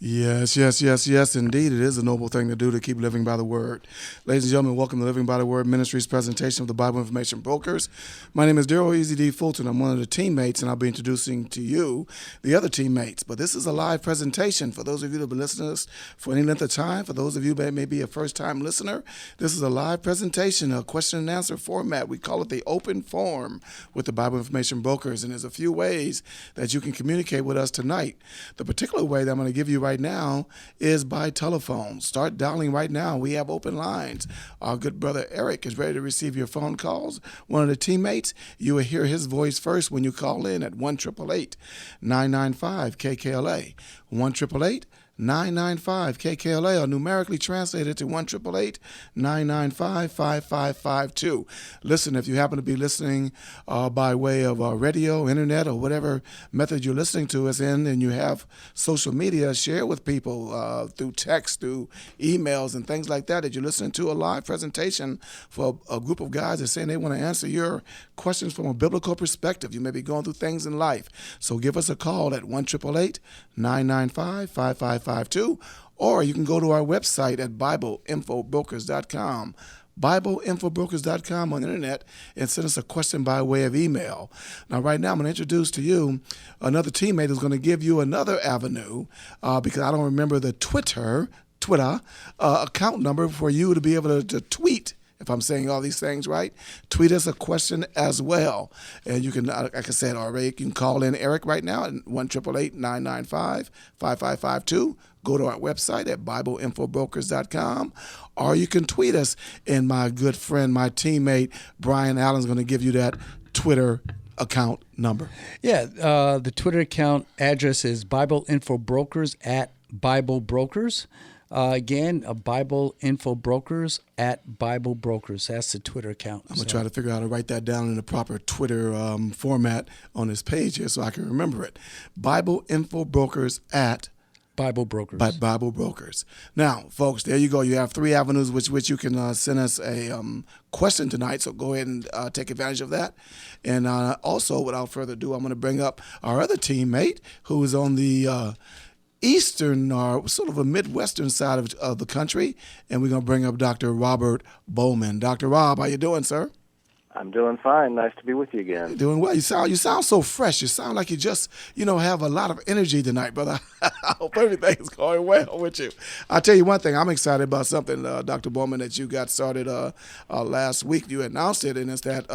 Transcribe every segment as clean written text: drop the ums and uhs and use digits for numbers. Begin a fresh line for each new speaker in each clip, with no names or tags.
Yes, yes, yes, yes, indeed. It is a noble thing to do to keep living by the Word. Ladies and gentlemen, welcome to Living by the Word Ministries presentation of the Bible Information Brokers. My name is Daryl Easy D. Fulton. I'm one of the teammates, and I'll be introducing to you the other teammates. But this is a live presentation for those of you that have been listening to us for any length of time. For those of you that may be a first-time listener, this is a live presentation, a question and answer format. We call it the open forum with the Bible Information Brokers, and there's a few ways that you can communicate with us tonight. The particular way that I'm going to give you right now is by telephone. Start dialing right now. We have open lines. Our good brother Eric is ready to receive your phone calls. One of the teammates, you will hear his voice first when you call in at 1-888-995-KKLA. 1-888-995-KKLA, or numerically translated to 1-888-995-5552. Listen, if you happen to be listening by way of radio, internet, or whatever method you're listening to us in, and you have social media, share with people through text, through emails, and things like that, that you're listening to a live presentation for a group of guys that are saying they want to answer your questions from a biblical perspective. You may be going through things in life. So give us a call at 1-888-995-5552. Or you can go to our website at BibleInfoBrokers.com. BibleInfoBrokers.com on the internet, and send us a question by way of email. Now, right now, I'm going to introduce to you another teammate who's going to give you another avenue because I don't remember the Twitter account number for you to be able to tweet. If I'm saying all these things right, tweet us a question as well. And you can, like I said already, you can call in Eric right now at 1-888-995-5552. Go to our website at BibleInfoBrokers.com, or you can tweet us. And my good friend, my teammate, Brian Allen's going to give you that Twitter account number.
Yeah, the Twitter account address is Bible Info Brokers at Bible Brokers. Again, Bible Info Brokers at Bible Brokers. That's the Twitter account.
I'm going to try to figure out how to write that down in the proper Twitter format on this page here so I can remember it. Bible Info Brokers at
Bible Brokers.
Bible Brokers. Now, folks, there you go. You have three avenues which you can send us a question tonight, so go ahead and take advantage of that. And also, without further ado, I'm going to bring up our other teammate who is on the eastern or sort of a Midwestern side of the country, and we're going to bring up Dr. Robert Bowman. Dr. Rob, how you doing, sir?
I'm doing fine. Nice to be with you again.
You're doing well. You sound so fresh. You sound like you just, have a lot of energy tonight, brother. I hope everything's going well with you. I'll tell you one thing. I'm excited about something, Dr. Bowman, that you got started last week. You announced it, and it's that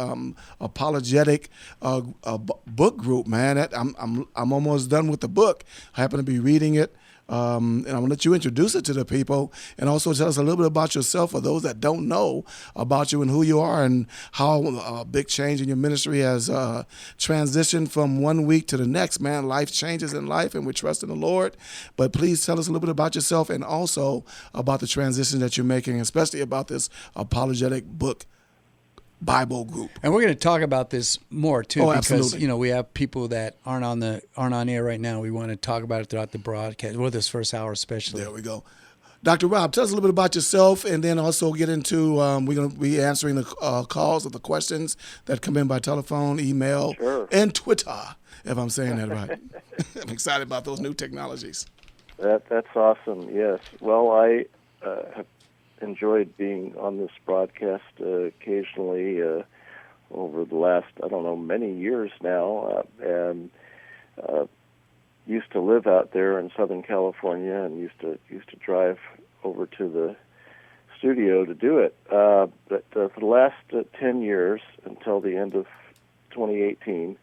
apologetic book group, man. I'm almost done with the book. I happen to be reading it. And I'm going to let you introduce it to the people, and also tell us a little bit about yourself for those that don't know about you and who you are, and how a big change in your ministry has transitioned from one week to the next. Man, life changes in life, and we trust in the Lord. But please tell us a little bit about yourself, and also about the transition that you're making, especially about this apologetic book Bible group.
And we're going to talk about this more too, because
absolutely.
we have people that aren't on air right now. We want to talk about it throughout the broadcast, or this first hour especially.
There we go. Dr. Rob, tell us a little bit about yourself, and then also get into, we're going to be answering the calls of the questions that come in by telephone, email, and Twitter, if I'm saying that right. I'm excited about those new technologies.
That's awesome, yes. Well, I have enjoyed being on this broadcast occasionally over the last, many years now, and used to live out there in Southern California, and used to drive over to the studio to do it. But for the last 10 years, until the end of 2018,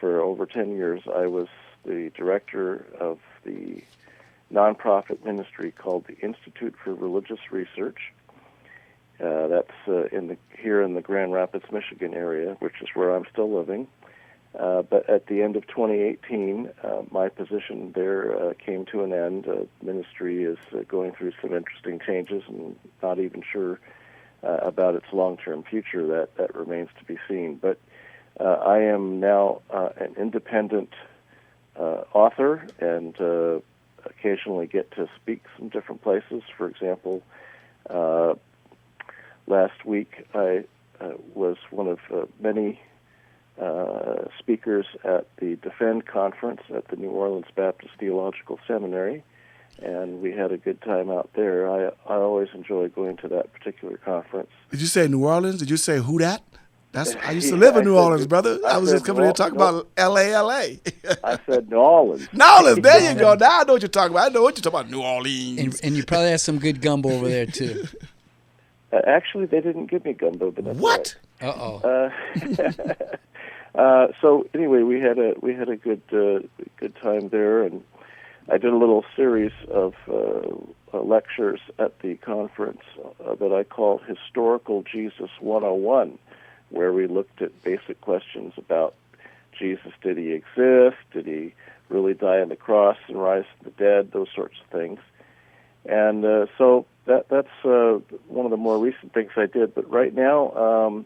for over 10 years, I was the director of the nonprofit ministry called the Institute for Religious Research. That's here in the Grand Rapids, Michigan area, which is where I'm still living. But at the end of 2018, my position there came to an end. Ministry is going through some interesting changes, and not even sure about its long-term future. That remains to be seen. But I am now an independent author, and occasionally get to speak some different places. For example, last week I was one of many speakers at the Defend Conference at the New Orleans Baptist Theological Seminary, and we had a good time out there. I always enjoy going to that particular conference.
Did you say New Orleans? Did you say who that? That's I used to
Yeah,
live in
I
New
said
Orleans,
New-
brother. I was
said
just coming here to talk
Nope,
about L.A.
I said New Orleans.
New Orleans, there you go. Now I know what you're talking about. I know what you're talking about, New Orleans.
And you probably have some good gumbo over there too.
Actually, they didn't give me gumbo, but that's
What?
Uh-oh.
So anyway, we had a good time there, and I did a little series of lectures at the conference that I called Historical Jesus 101, where we looked at basic questions about Jesus. Did he exist? Did he really die on the cross and rise from the dead? Those sorts of things. And so that's one of the more recent things I did. But right now,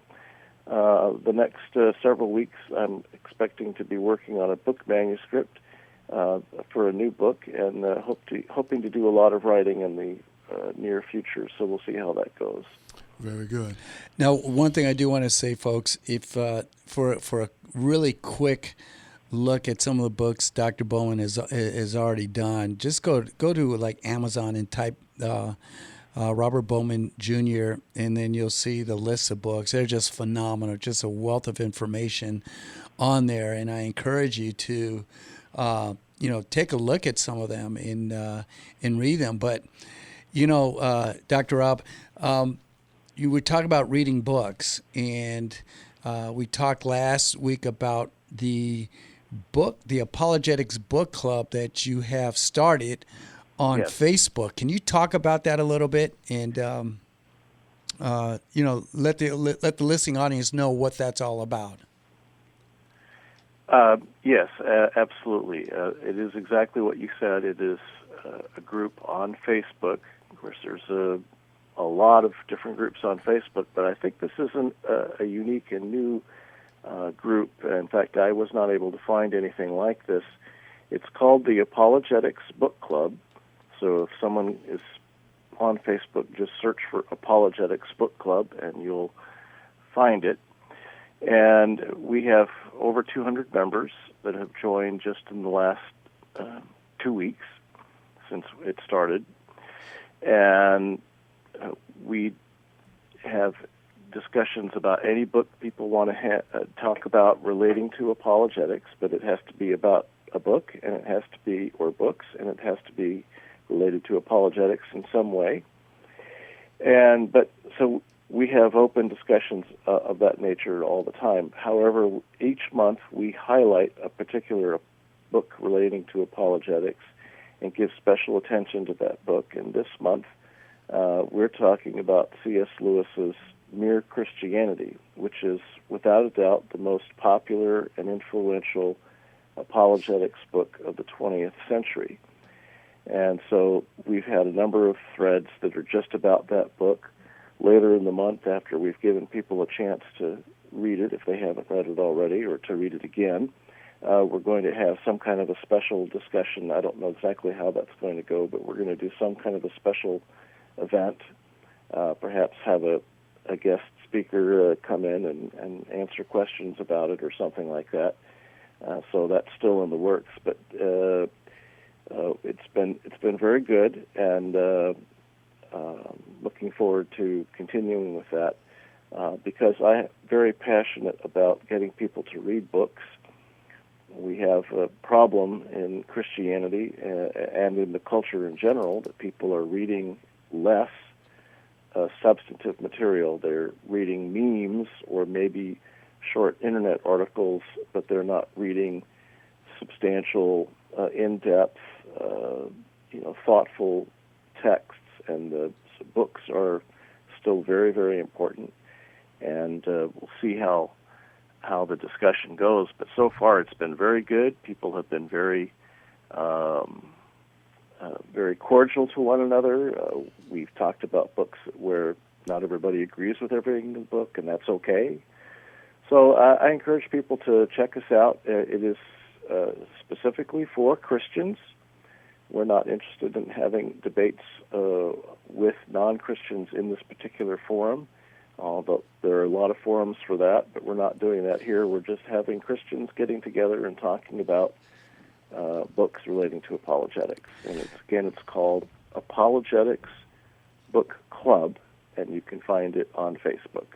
the next several weeks, I'm expecting to be working on a book manuscript for a new book, and hoping to do a lot of writing in the near future. So we'll see how that goes.
Very good.
Now, one thing I do want to say, folks, if for a really quick look at some of the books Dr. Bowman has already done, just go to like Amazon and type Robert Bowman Jr., and then you'll see the list of books. They're just phenomenal, just a wealth of information on there, and I encourage you to take a look at some of them and read them. But Dr. Rob, you were talking about reading books, and we talked last week about the Apologetics Book Club that you have started on
Yes.
Facebook. Can you talk about that a little bit, and let the listening audience know what that's all about?
Yes, absolutely. It is exactly what you said. It is a group on Facebook. Of course, there's a lot of different groups on Facebook, but I think this is a unique and new group. In fact, I was not able to find anything like this. It's called the Apologetics Book Club. So if someone is on Facebook, just search for Apologetics Book Club, and you'll find it. And we have over 200 members that have joined just in the last 2 weeks since it started. And we have discussions about any book people want to talk about relating to apologetics, but it has to be about a book, and it has to be, or books, and it has to be related to apologetics in some way. But so we have open discussions of that nature all the time. However, each month we highlight a particular book relating to apologetics and give special attention to that book. And this month we're talking about C.S. Lewis's Mere Christianity, which is without a doubt the most popular and influential apologetics book of the 20th century. And so we've had a number of threads that are just about that book. Later in the month, after we've given people a chance to read it, if they haven't read it already, or to read it again, we're going to have some kind of a special discussion. I don't know exactly how that's going to go, but we're going to do some kind of a special event, perhaps have a guest speaker come in and answer questions about it or something like that. So that's still in the works, but it's been very good, and looking forward to continuing with that because I'm very passionate about getting people to read books. We have a problem in Christianity and in the culture in general that people are reading less substantive material. They're reading memes or maybe short internet articles, but they're not reading substantial, in-depth, thoughtful texts. And the books are still very, very important. And we'll see how the discussion goes. But so far, it's been very good. People have been very, very cordial to one another. We've talked about books where not everybody agrees with everything in the book, and that's okay. So I encourage people to check us out. It is specifically for Christians. We're not interested in having debates with non-Christians in this particular forum, although there are a lot of forums for that, but we're not doing that here. We're just having Christians getting together and talking about books relating to apologetics. And it's called Apologetics Book Club, and you can find it on Facebook.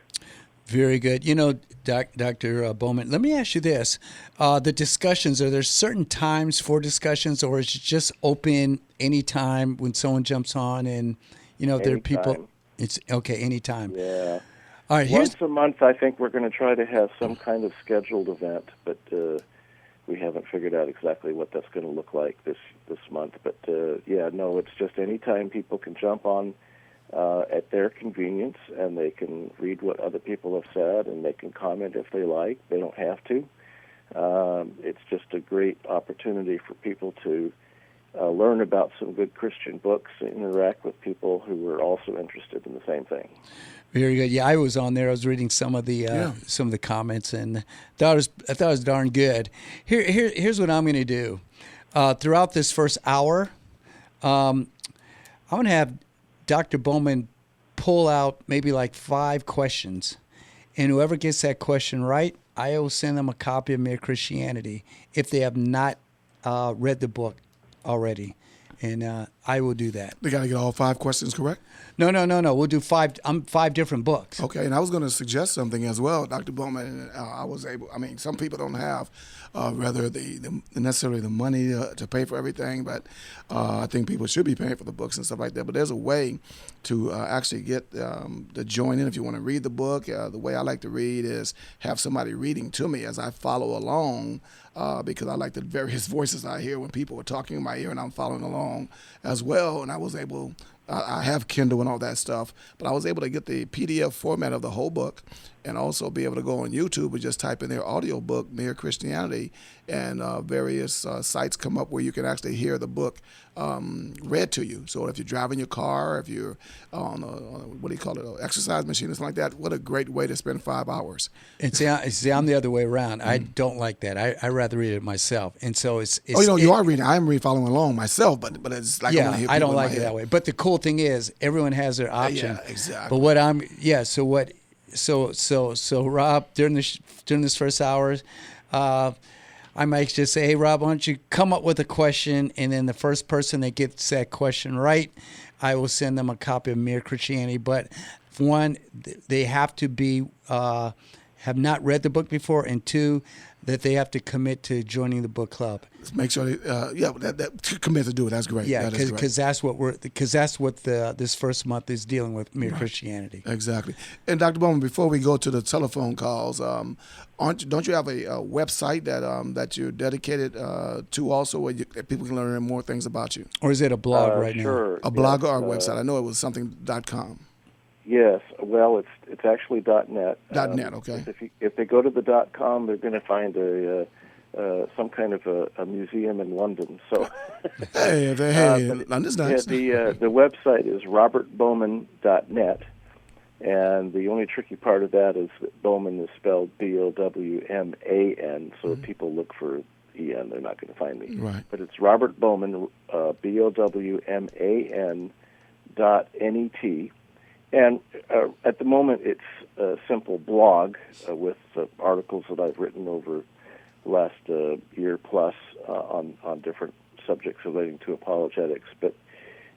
Very good. You know, Dr. Bowman, let me ask you this. The discussions, are there certain times for discussions, or is it just open anytime when someone jumps on and, you know, if there are people?
Anytime.
It's okay, anytime.
Yeah.
All right,
Once a month, I think we're going to try to have some kind of scheduled event, but we haven't figured out exactly what that's going to look like this month. But it's just anytime people can jump on at their convenience, and they can read what other people have said, and they can comment if they like. They don't have to. It's just a great opportunity for people to learn about some good Christian books and interact with people who are also interested in the same thing.
Very good. Yeah, I was on there. I was reading some of the comments, and I thought it was darn good. Here's what I'm going to do. Throughout this first hour, I'm going to have Dr. Bowman pull out maybe like 5 questions, and whoever gets that question right, I will send them a copy of Mere Christianity if they have not read the book already, and I will do that.
They got to get all 5 questions correct?
No. We'll do 5 different books.
Okay, and I was going to suggest something as well, Dr. Bowman. Some people don't have necessarily the money to pay for everything, but I think people should be paying for the books and stuff like that. But there's a way to actually get to join in if you want to read the book. The way I like to read is have somebody reading to me as I follow along, because I like the various voices I hear when people are talking in my ear, and I'm following along as well. And I have Kindle and all that stuff, but I was able to get the PDF format of the whole book, and also be able to go on YouTube and just type in their audio book, Mere Christianity, and various sites come up where you can actually hear the book read to you. So if you're driving your car, if you're on an exercise machine or something like that, what a great way to spend 5 hours.
And see, I'm the other way around. I don't like that. I rather read it myself. And so it's
you are reading. I'm following along myself, but it's like
I don't like it that way. But the cool thing is everyone has their option.
Yeah, exactly.
But so Rob, during this first hour, I might just say, hey, Rob, why don't you come up with a question, and then the first person that gets that question right, I will send them a copy of Mere Christianity. But one, they have to be have not read the book before, and 2, that they have to commit to joining the book club.
Make sure they commit to do it. That's great.
Yeah, because that's what this first month is dealing with, Mere Christianity.
Exactly. And Dr. Bowman, before we go to the telephone calls, don't you have a website that you're dedicated to also, where people can learn more things about you?
Or is it a blog right
now?
A blog or a website? I know it was something.com.
Yes, well, it's actually .net.
.net, okay.
If they go to the .com, they're going to find some kind of a museum in London. So,
London's nice.
The website is robertbowman.net, and the only tricky part of that is that Bowman is spelled Bowman. So if people look for EN, they're not going to find me.
Right.
But it's Robert Bowman, Bowman.net. And at the moment, it's a simple blog with articles that I've written over the last year plus on different subjects relating to apologetics. But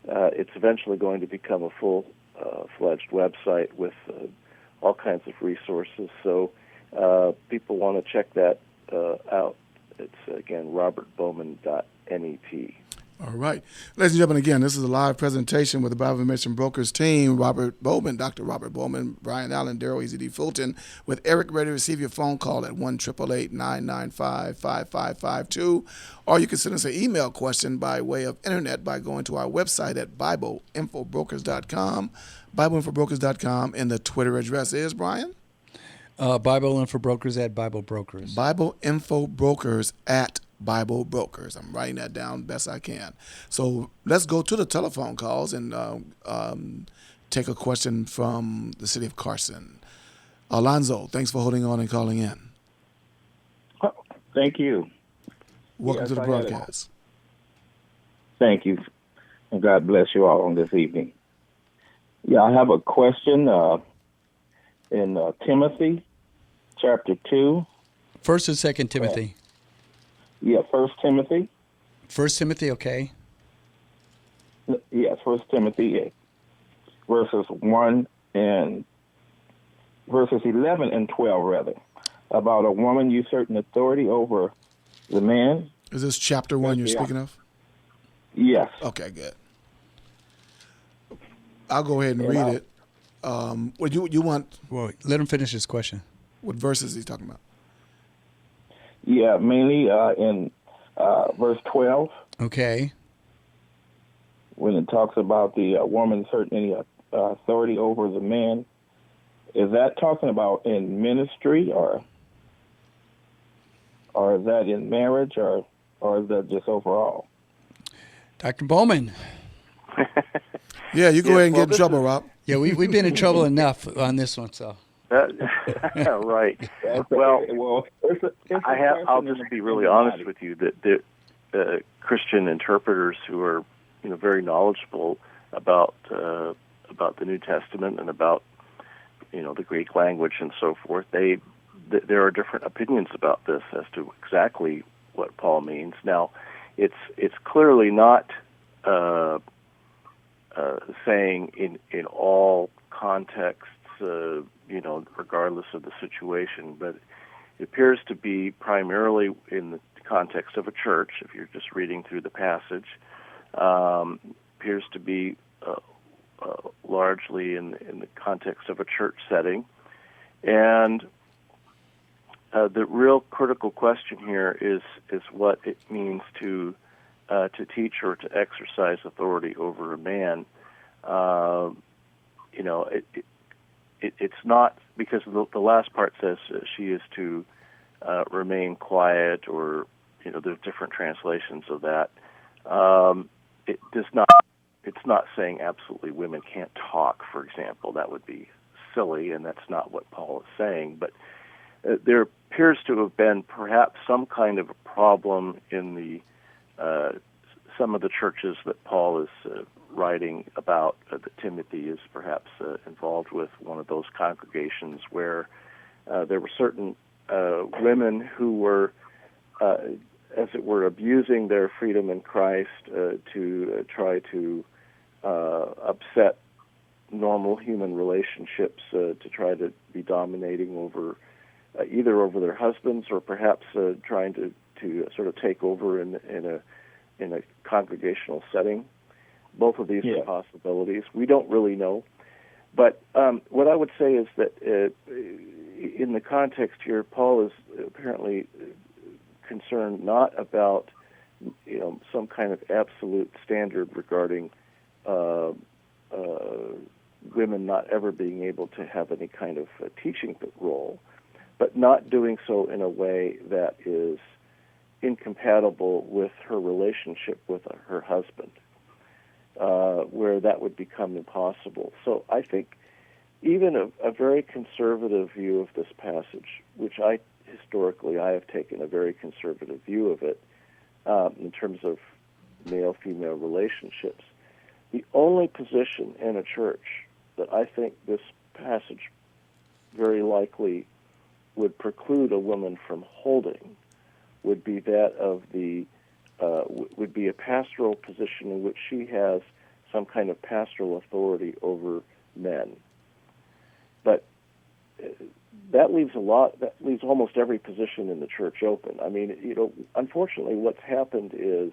it's eventually going to become a full-fledged website with all kinds of resources. So people want to check that out. It's, again, robertbowman.net.
All right. Ladies and gentlemen, again, this is a live presentation with the Bible Mission Brokers team, Robert Bowman, Dr. Robert Bowman, Brian Allen, Daryl Easy D. Fulton, with Eric ready to receive your phone call at 1-888-995-5552, or you can send us an email question by way of internet by going to our website at BibleInfoBrokers.com, BibleInfoBrokers.com, and the Twitter address is, Brian?
Bible Info Brokers at Bible Brokers.
Bible Info Brokers at Bible Brokers. I'm writing that down best I can. So let's go to the telephone calls and take a question from the city of Carson. Alonzo, thanks for holding on and calling in.
Thank you.
Welcome to the broadcast.
Thank you, and God bless you all on this evening. Yeah, I have a question in Timothy, chapter 2.
1st and 2nd Timothy.
Yeah, 1 Timothy,
First Timothy, okay.
Yes, First Timothy verses 11 and 12 rather, about a woman usurping authority over the man.
Is this chapter 1 you're speaking of?
Yes.
Okay, good. I'll go ahead and read it. Well, you want
Well, let him finish his question.
what verses he's talking about?
Yeah, mainly in verse 12,
Okay.
when it talks about the woman usurping any authority over the man. Is that talking about in ministry, or is that in marriage, or is that just overall?
Dr. Bowman.
Yeah, you go ahead and
well,
get in trouble, Rob.
Yeah, we've been in trouble enough on this one, so.
Right.
Well,
I'll just be really honest with you that the Christian interpreters who are, very knowledgeable about the New Testament and about, the Greek language and so forth, there are different opinions about this as to exactly what Paul means. Now, it's clearly not saying in all contexts, regardless of the situation, but it appears to be primarily in the context of a church. If you're just reading through the passage, appears to be largely in the context of a church setting, and the real critical question here is what it means to teach or to exercise authority over a man. It's not, because the last part says she is to remain quiet, or there's different translations of that. It does not. It's not saying absolutely women can't talk, for example. That would be silly, and that's not what Paul is saying. But there appears to have been perhaps some kind of a problem in the some of the churches that Paul is writing about, that Timothy is perhaps involved with, one of those congregations where there were certain women who were, as it were, abusing their freedom in Christ to try to upset normal human relationships, to try to be dominating over either over their husbands, or perhaps trying to sort of take over in a congregational setting. Both of these are possibilities. We don't really know. But what I would say is that in the context here, Paul is apparently concerned not about some kind of absolute standard regarding women not ever being able to have any kind of teaching role, but not doing so in a way that is incompatible with her relationship with her husband, where that would become impossible. So I think even a very conservative view of this passage, which historically I have taken a very conservative view of it in terms of male-female relationships, the only position in a church that I think this passage very likely would preclude a woman from holding would be that of would be a pastoral position in which she has some kind of pastoral authority over men. But that leaves almost every position in the church open. I mean, unfortunately, what's happened is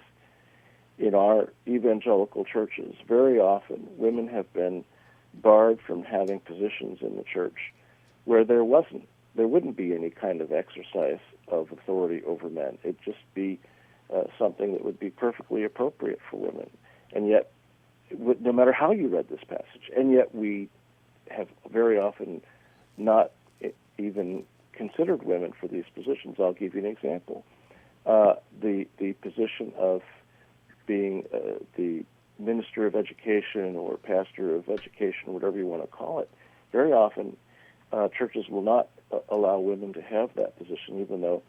in our evangelical churches, very often women have been barred from having positions in the church where there wouldn't be any kind of exercise of authority over men. It'd just be something that would be perfectly appropriate for women. And yet, no matter how you read this passage, and yet we have very often not even considered women for these positions. I'll give you an example. The position of being the minister of education or pastor of education, whatever you want to call it, very often churches will not allow women to have that position, even though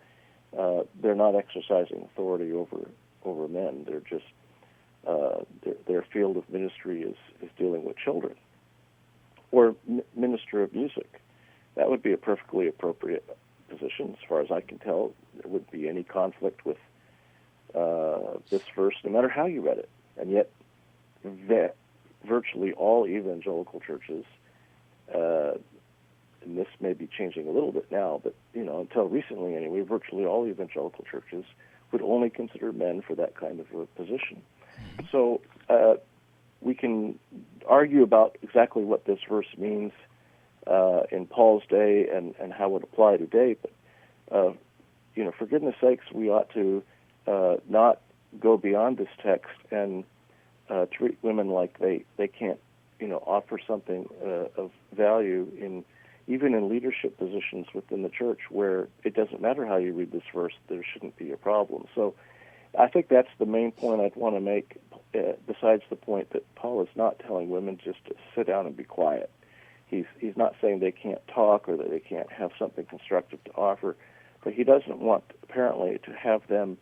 they're not exercising authority over men. They're just their field of ministry is dealing with children. Or minister of music. That would be a perfectly appropriate position, as far as I can tell. There wouldn't be any conflict with this verse, no matter how you read it. And yet, that virtually all evangelical churches, and this may be changing a little bit now, but until recently anyway, virtually all evangelical churches would only consider men for that kind of a position. So we can argue about exactly what this verse means in Paul's day and how it would apply today, but for goodness sakes, we ought to not go beyond this text and treat women like they can't offer something of value even in leadership positions within the church, where it doesn't matter how you read this verse, there shouldn't be a problem. So I think that's the main point I'd want to make, besides the point that Paul is not telling women just to sit down and be quiet. He's not saying they can't talk or that they can't have something constructive to offer, but he doesn't want, apparently, to have them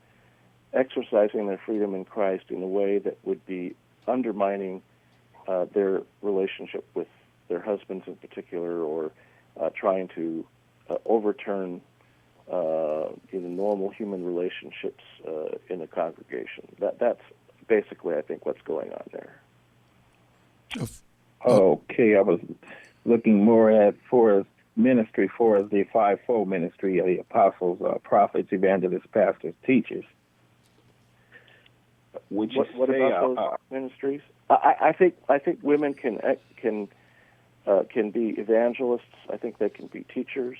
exercising their freedom in Christ in a way that would be undermining their relationship with their husbands in particular, or trying to overturn normal human relationships in a congregation. That's basically, I think, what's going on there.
Okay, I was looking more at for ministry, for the fivefold ministry of the apostles, prophets, evangelists, pastors, teachers. Would you
what
say
about those ministries? I think women can be evangelists. I think they can be teachers.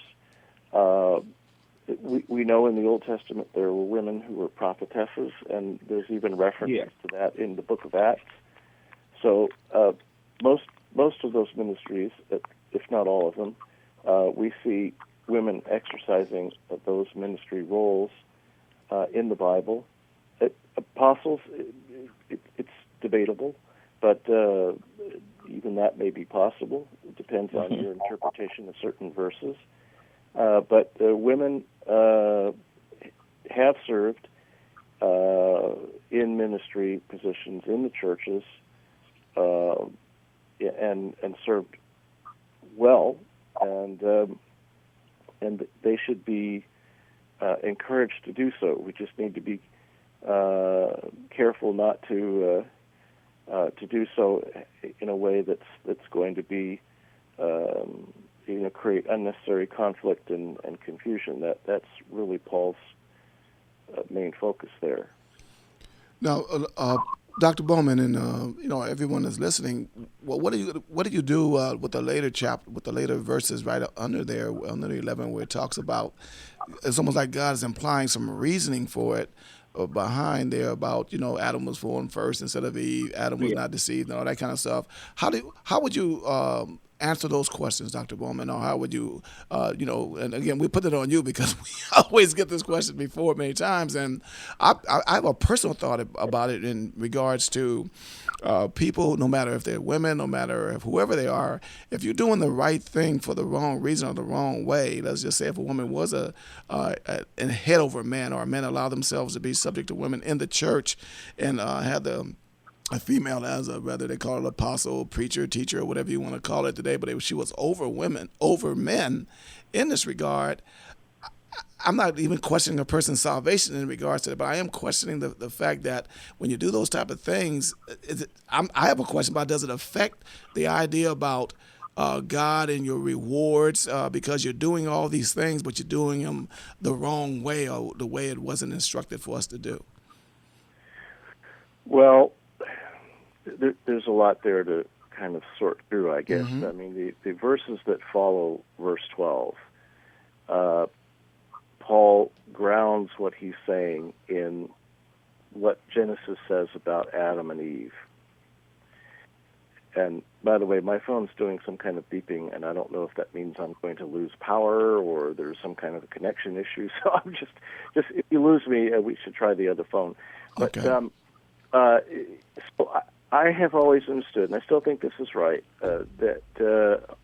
We know in the Old Testament there were women who were prophetesses, and there's even references to that in the Book of Acts. So most of those ministries, if not all of them, we see women exercising those ministry roles in the Bible. Apostles, it's debatable, but even that may be possible. It depends on your interpretation of certain verses. But women have served in ministry positions in the churches and served well, and they should be encouraged to do so. We just need to be careful not to do so in a way that's going to be create unnecessary conflict and confusion. That's really Paul's main focus there.
Now, Dr. Bowman, and everyone that's listening, what do you do with the later with the later verses right under there, under the 11, where it talks about, it's almost like God is implying some reasoning for it behind there about Adam was formed first instead of Eve, Adam was not deceived, and all that kind of stuff. How would you answer those questions, Dr. Bowman, or how would you, and again, we put it on you because we always get this question before many times, and I have a personal thought about it in regards to people, no matter if they're women, no matter if whoever they are, if you're doing the right thing for the wrong reason or the wrong way, let's just say if a woman was a head over a man, or men allow themselves to be subject to women in the church and had a female as whether they call it apostle, preacher, teacher, or whatever you want to call it today, but she was over men in this regard. I'm not even questioning a person's salvation in regards to it, but I am questioning the fact that when you do those type of things, I have a question about, does it affect the idea about God and your rewards because you're doing all these things, but you're doing them the wrong way or the way it wasn't instructed for us to do?
Well, there's a lot there to kind of sort through, I guess.
Mm-hmm.
I mean, the verses that follow verse 12, Paul grounds what he's saying in what Genesis says about Adam and Eve. And by the way, my phone's doing some kind of beeping, and I don't know if that means I'm going to lose power or there's some kind of a connection issue. So I'm just if you lose me, we should try the other phone. But
okay.
So I have always understood, and I still think this is right, that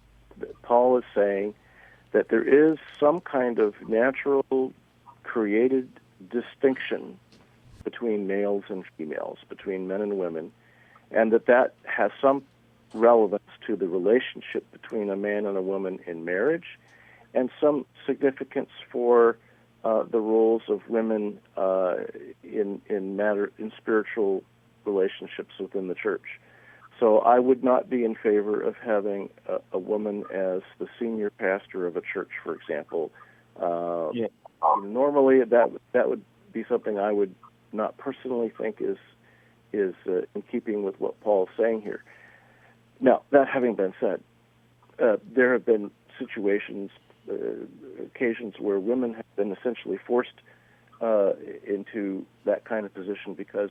Paul is saying that there is some kind of natural created distinction between males and females, between men and women, and that has some relevance to the relationship between a man and a woman in marriage, and some significance for the roles of women in spiritual relationships within the church. So I would not be in favor of having a woman as the senior pastor of a church, for example. Normally, that would be something I would not personally think is in keeping with what Paul is saying here. Now, that having been said, there have been situations, occasions where women have been essentially forced into that kind of position because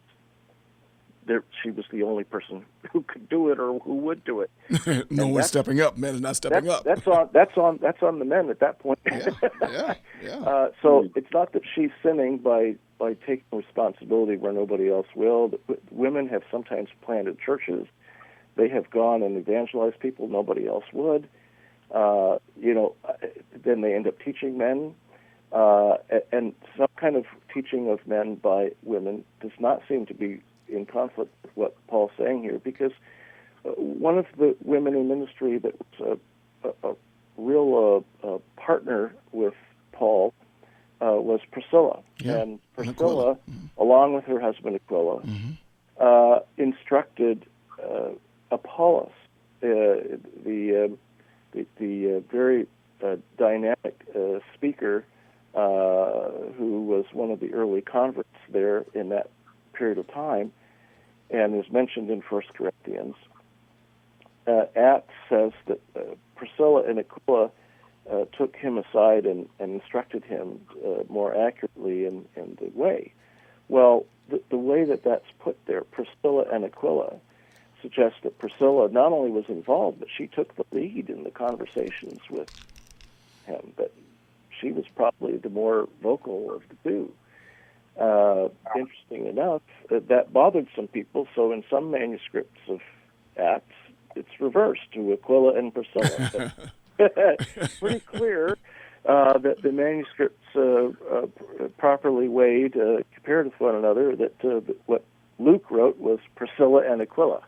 she was the only person who could do it or who would do it.
No one's stepping up. Men are not stepping up.
That's on the men at that point.
Yeah.
So it's not that she's sinning by taking responsibility where nobody else will. Women have sometimes planted churches. They have gone and evangelized people nobody else would. Then they end up teaching men. And some kind of teaching of men by women does not seem to be in conflict with what Paul's saying here, because one of the women in ministry that was a real partner with Paul was Priscilla.
Yeah.
And Priscilla, along with her husband Aquila, instructed Apollos, the very dynamic speaker who was one of the early converts there in that period of time, and is mentioned in 1 Corinthians. Acts says that Priscilla and Aquila took him aside and instructed him more accurately in the way. Well, the way that's put there, Priscilla and Aquila, suggests that Priscilla not only was involved, but she took the lead in the conversations with him. But she was probably the more vocal of the two. Interesting enough, that bothered some people, so in some manuscripts of Acts, it's reversed to Aquila and Priscilla. It's pretty clear that the manuscripts properly weighed, compared with one another, that what Luke wrote was Priscilla and Aquila.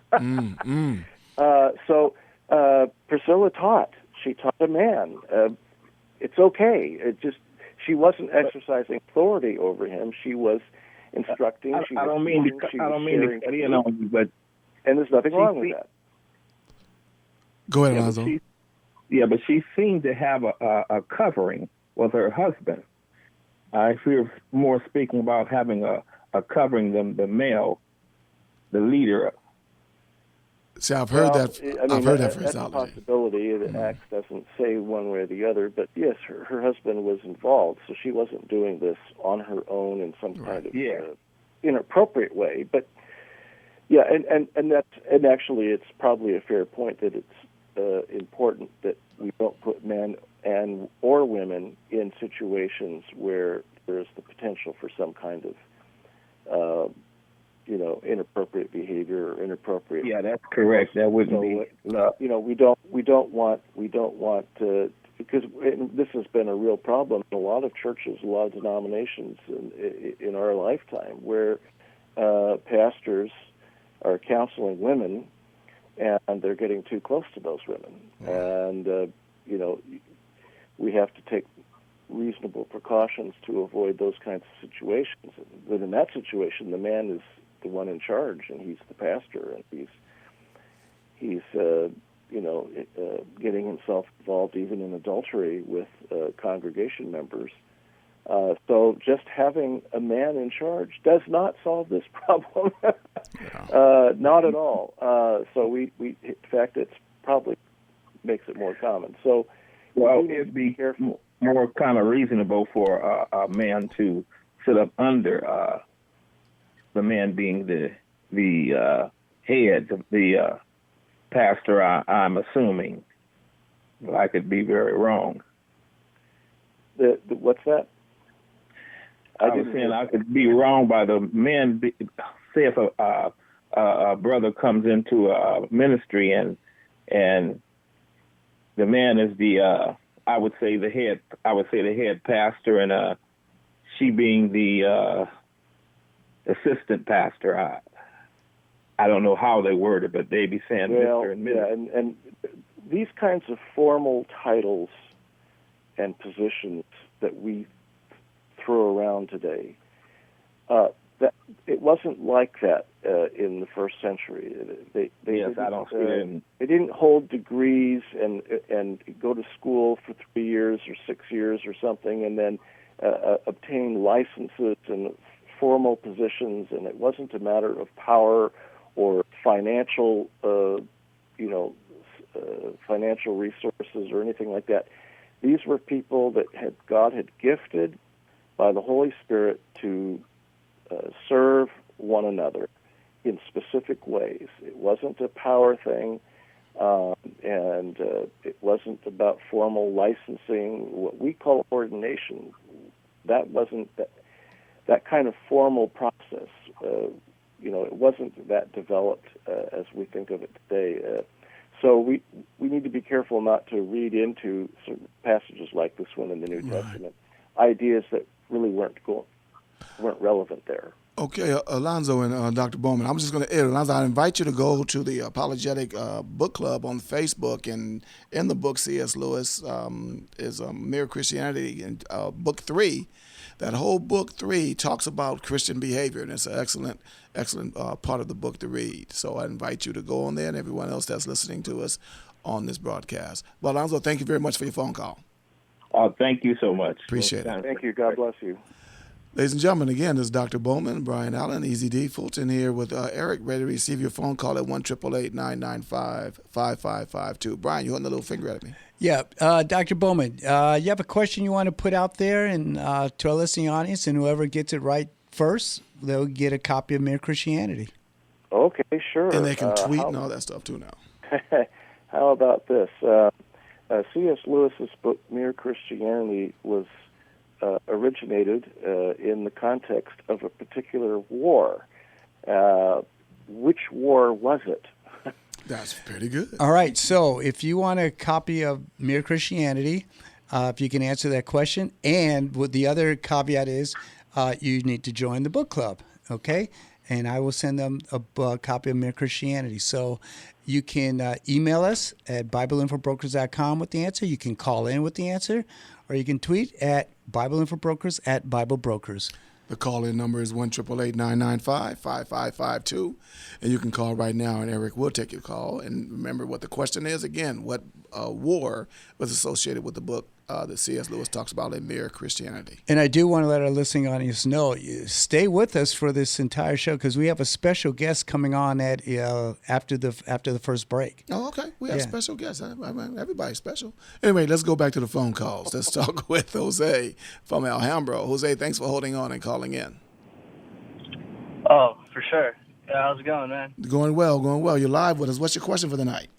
So Priscilla taught. She taught a man. It's okay. She wasn't exercising authority over him. She was instructing.
I don't mean to cut in on you, but
and there's nothing wrong with that.
Go ahead, Alonzo.
But she seemed to have a covering with her husband. I feel more speaking about having a covering than the male, the leader.
See, I've heard that. I've heard that phraseology.
That's a possibility. The Acts doesn't say one way or the other, but yes, her husband was involved, so she wasn't doing this on her own in some kind of inappropriate way. But and actually, it's probably a fair point that it's important that we don't put men or women in situations where there's the potential for some kind of inappropriate behavior or inappropriate.
Yeah, that's correct. That wouldn't be.
We don't want because this has been a real problem in a lot of churches, a lot of denominations in our lifetime, where pastors are counseling women and they're getting too close to those women, and we have to take reasonable precautions to avoid those kinds of situations. But in that situation, the man is the one in charge, and he's the pastor, and he's getting himself involved even in adultery with congregation members. So just having a man in charge does not solve this problem. Not at all. So in fact, it's probably makes it more common. So
it'd be careful. More kind of reasonable for a man to sit up under the man being the head of the pastor. I'm assuming, but I could be very wrong.
What's that?
I was saying I could be wrong by the men. Say if a brother comes into a ministry and the man is the I would say the head pastor, and she being the assistant pastor. I don't know how they word it, but they be saying Mr. and Ms.
Yeah, and these kinds of formal titles and positions that we throw around today. That it wasn't like that in the first century. They
Yes, I don't see it.
They didn't hold degrees and go to school for 3 years or 6 years or something, and then obtain licenses and formal positions. And it wasn't a matter of power or financial, financial resources or anything like that. These were people that God had gifted by the Holy Spirit to serve one another in specific ways. It wasn't a power thing, and it wasn't about formal licensing. What we call ordination, that wasn't that kind of formal process. It wasn't that developed as we think of it today. So we need to be careful not to read into certain passages like this one in the New Testament ideas that really weren't relevant there.
Okay, Alonzo and Dr. Bowman, I'm just going to Alonzo, I invite you to go to the Apologetic Book Club on Facebook, and in the book C.S. Lewis is Mere Christianity, and book 3. That whole book 3 talks about Christian behavior, and it's an excellent part of the book to read. So I invite you to go on there, and everyone else that's listening to us on this broadcast. Well, Alonzo, thank you very much for your phone call.
Thank you so much.
Appreciate it.
Thank you. God bless you.
Ladies and gentlemen, again, this is Dr. Bowman, Brian Allen, Easy D Fulton here with Eric, ready to receive your phone call at 1-888-995-5552. Brian, you holding the little finger at me?
Yeah, Dr. Bowman, you have a question you want to put out there and to our listening audience, and whoever gets it right first, they'll get a copy of Mere Christianity.
Okay, sure.
And they can tweet and all that stuff too now.
How about this? C.S. Lewis's book, Mere Christianity, was originated in the context of a particular war. Which war was it?
That's pretty good.
All right, so if you want a copy of Mere Christianity, if you can answer that question, and what the other caveat is, you need to join the book club, okay? And I will send them a copy of Mere Christianity. So you can email us at BibleInfoBrokers.com with the answer. You can call in with the answer, or you can tweet at BibleInfoBrokers at BibleBrokers.
The call-in number is 1-888-995-5552, and you can call right now, and Eric will take your call. And remember what the question is again: what war was associated with the book that C.S. Lewis talks about in Mere Christianity?
And I do want to let our listening audience know, stay with us for this entire show because we have a special guest coming on at after the first break.
Oh, okay. We have special guests. Everybody's special. Anyway, let's go back to the phone calls. Let's talk with Jose from Alhambra. Jose, thanks for holding on and calling in.
Oh, for sure. Yeah, how's it going, man?
Going well. You're live with us. What's your question for the night?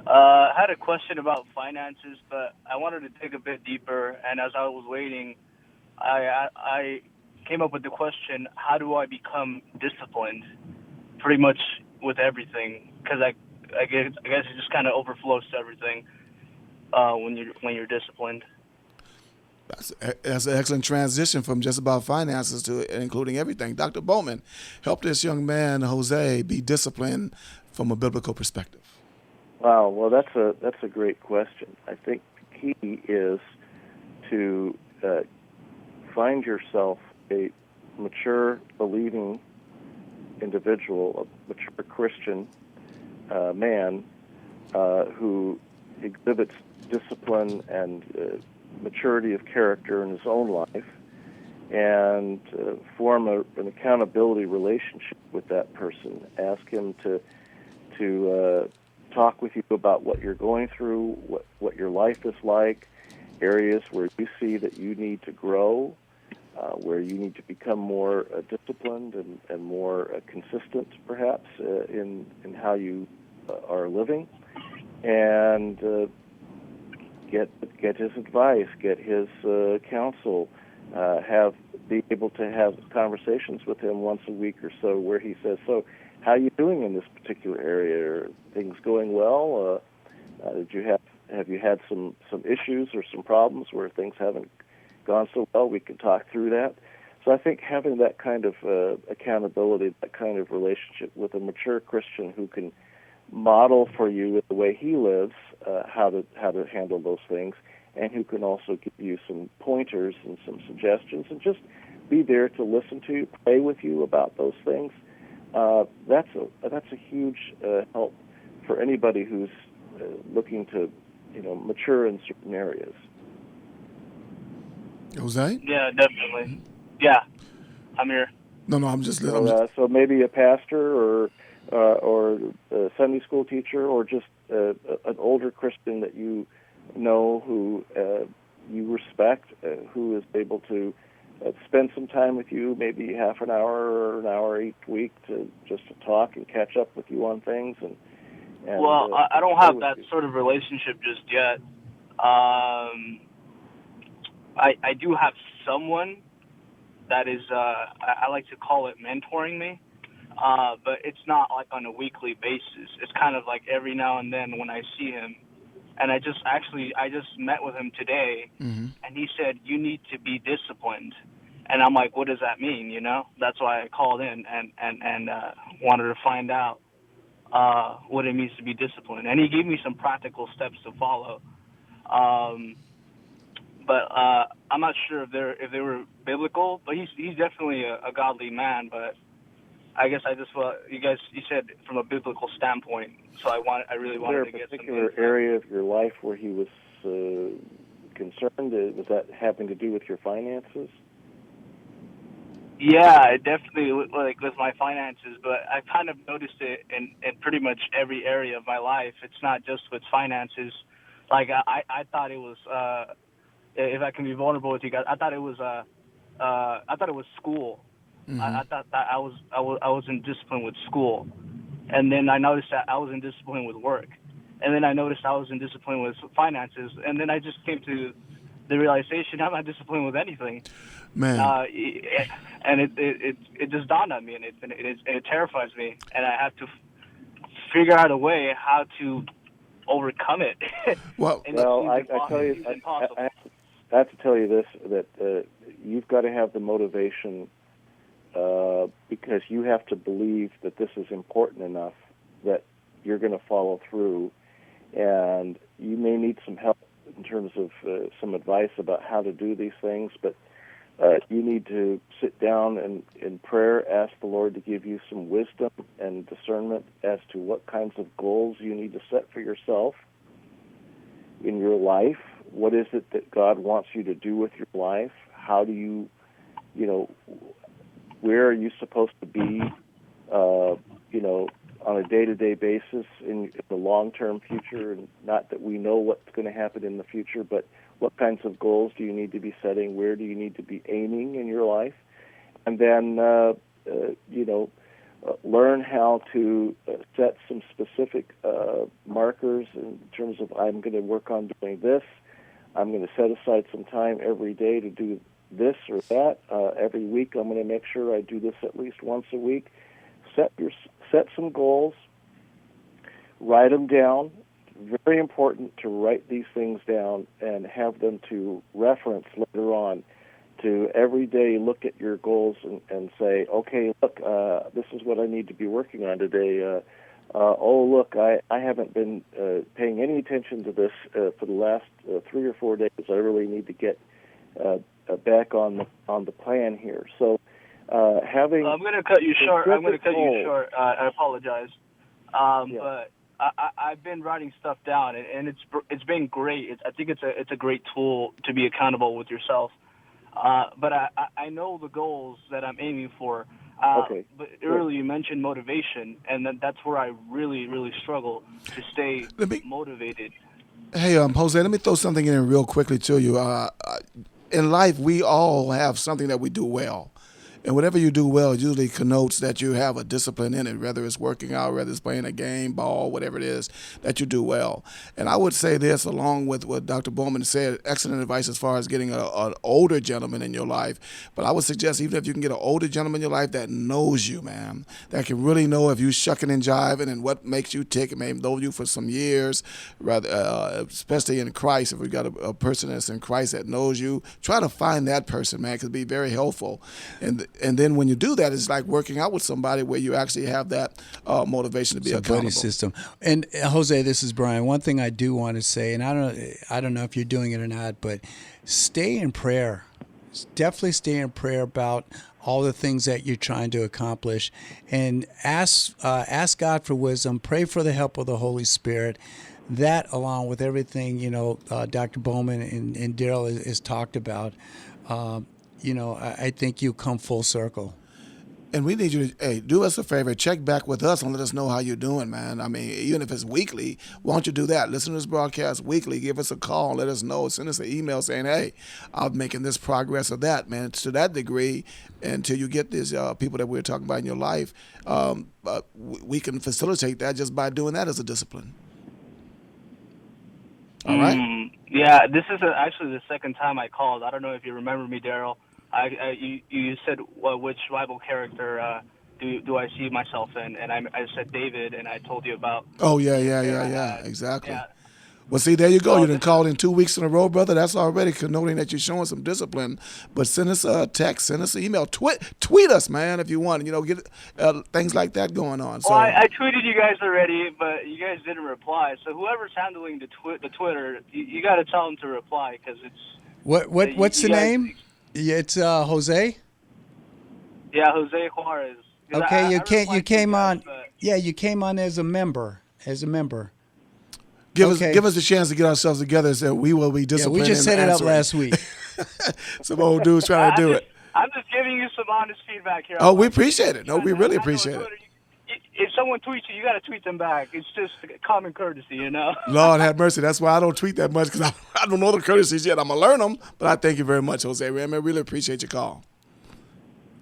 I had a question about finances, but I wanted to dig a bit deeper. And as I was waiting, I came up with the question: how do I become disciplined? Pretty much with everything, because I guess it just kind of overflows to everything when you're disciplined.
That's an excellent transition from just about finances to including everything. Dr. Bowman, help this young man, Jose, be disciplined from a biblical perspective.
Wow, well, that's a great question. I think the key is to find yourself a mature, believing individual, a mature Christian man who exhibits discipline and maturity of character in his own life, and form an accountability relationship with that person. Ask him to talk with you about what you're going through, what your life is like, areas where you see that you need to grow, where you need to become more disciplined and more consistent, perhaps, in how you are living, and get his advice, get his counsel, be able to have conversations with him once a week or so where he says, so how are you doing in this particular area? Are things going well? Have you had some issues or some problems where things haven't gone so well? We can talk through that. So I think having that kind of accountability, that kind of relationship with a mature Christian who can model for you the way he lives, how to handle those things, and who can also give you some pointers and some suggestions, and just be there to listen to you, pray with you about those things. That's a huge help for anybody who's looking to, mature in certain areas.
Jose?
Yeah, definitely. Yeah, I'm here.
No, I'm just.
So maybe a pastor or a Sunday school teacher, or just an older Christian that you know who you respect, who is able to spend some time with you, maybe half an hour or an hour each week to talk and catch up with you on things. And
well, I don't have that sort of relationship just yet. I do have someone that is, I like to call it mentoring me, but it's not like on a weekly basis. It's kind of like every now and then when I see him. And I just met with him today, and he said, you need to be disciplined. And I'm like, what does that mean, That's why I called in and wanted to find out what it means to be disciplined. And he gave me some practical steps to follow. But I'm not sure if they were biblical, but he's definitely a godly man. But I guess you said from a biblical standpoint, so I really wanted to get some.
Is there a particular area of your life where he was concerned? Was that having to do with your finances?
Yeah, it definitely, like with my finances, but I kind of noticed it in pretty much every area of my life. It's not just with finances. Like I thought it was, if I can be vulnerable with you guys, I thought it was school. I thought that I was in discipline with school, and then I noticed that I was in discipline with work, and then I noticed I was in discipline with finances, and then I just came to the realization I'm not disciplined with anything.
Man.
And it just dawned on me, and it terrifies me, and I have to figure out a way how to overcome it.
Well,
I tell you, I have to tell you this, that you've got to have the motivation, because you have to believe that this is important enough that you're going to follow through, and you may need some help in terms of some advice about how to do these things, but you need to sit down and in prayer ask the Lord to give you some wisdom and discernment as to what kinds of goals you need to set for yourself in your life. What is it that God wants you to do with your life? How do you, where are you supposed to be, on a day-to-day basis in the long-term future? And not that we know what's going to happen in the future, but what kinds of goals do you need to be setting? Where do you need to be aiming in your life? And then, learn how to set some specific markers in terms of, I'm going to work on doing this. I'm going to set aside some time every day to do this or that. Every week, I'm going to make sure I do this at least once a week. Set some goals. Write them down. Very important to write these things down and have them to reference later on, to every day look at your goals and say, okay, look, this is what I need to be working on today. Look, I haven't been paying any attention to this for the last 3 or 4 days. I really need to get back on the plan here. So having...
I'm going to cut you short. I apologize. But I've been writing stuff down, and it's been great. I think it's a great tool to be accountable with yourself. But I know the goals that I'm aiming for.
Okay.
But earlier you mentioned motivation, and that's where I really, really struggle to stay motivated.
Hey, Jose, let me throw something in real quickly to you. In life, we all have something that we do well. And whatever you do well usually connotes that you have a discipline in it, whether it's working out, whether it's playing a game, ball, whatever it is, that you do well. And I would say this, along with what Dr. Bowman said, excellent advice as far as getting an older gentleman in your life. But I would suggest even if you can get an older gentleman in your life that knows you, man, that can really know if you're shucking and jiving and what makes you tick, and may know you for some years, rather, especially in Christ. If we got a person that's in Christ that knows you, try to find that person, man, because it'd be very helpful. And and then when you do that, it's like working out with somebody where you actually have that motivation to be
It's a
accountable.
buddy system. And Jose, this is Brian. One thing I do want to say, and I don't know if you're doing it or not, but stay in prayer. Definitely stay in prayer about all the things that you're trying to accomplish, and ask God for wisdom. Pray for the help of the Holy Spirit. That, along with everything Dr. Bowman and Daryl has talked about, I think you come full circle.
And we need you to, do us a favor, check back with us and let us know how you're doing, man. I mean, even if it's weekly, why don't you do that? Listen to this broadcast weekly. Give us a call. Let us know. Send us an email saying, hey, I'm making this progress or that, man. To that degree, until you get these people that we're talking about in your life, we can facilitate that just by doing that as a discipline. All right?
Yeah, this is actually the second time I called. I don't know if you remember me, Daryl. You said which Bible character do I see myself in, and I said David, and I told you about.
Oh yeah, exactly.
Yeah.
Well, see, there you go. You done called in 2 weeks in a row, brother. That's already connoting that you're showing some discipline. But send us a text, send us an email, tweet us, man, if you want. Get things like that going on. So
well, I tweeted you guys already, but you guys didn't reply. So whoever's handling the Twitter, you got to tell them to reply because it's.
What's the name? Yeah, it's Jose.
Yeah, Jose Juarez.
Okay, you came on.
But
Yeah, you came on as a member.
give
Okay.
us a chance to get ourselves together so we will be
Yeah,
disciplined.
we just
in
set it up
answering.
last week.
Some old dudes trying to do it.
I'm just giving you some honest feedback here.
Oh, we appreciate it. No, we really
I know
appreciate it.
Twitter, if someone tweets you, you got to tweet them back. It's just common courtesy,
Lord have mercy. That's why I don't tweet that much, because I don't know the courtesies yet. I'm going to learn them. But I thank you very much, Jose. Man, I really appreciate your call.